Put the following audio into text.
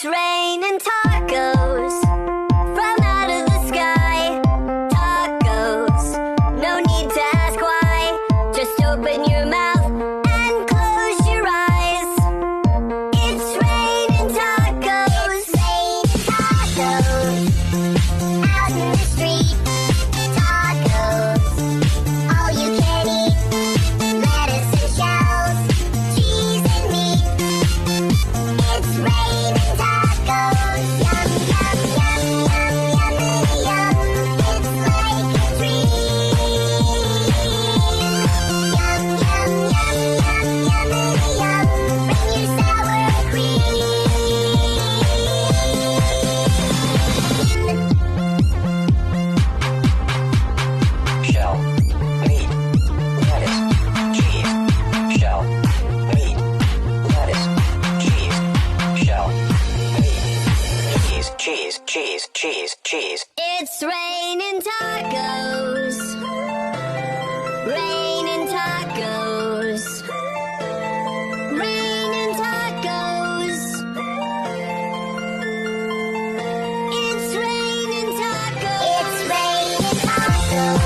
It's raining tacos from out of the sky. Tacos, no need to ask why. Just open your mouth and close your eyes. It's raining tacos. It's raining tacos out in the street. Tacos, all you can eat. Lettuce and shells, cheese and meat. It's raining tacos. Yum, yum, yum, yum, yum, yum. It's like a dream. Yum, yum, yum, yum, yum, bring your sour cream. Shell, meat, lettuce, cheese. Shell, meat, lettuce, cheese. Shell, meat, cheese. It's raining tacos. Raining tacos. Raining tacos. It's raining tacos. It's raining tacos.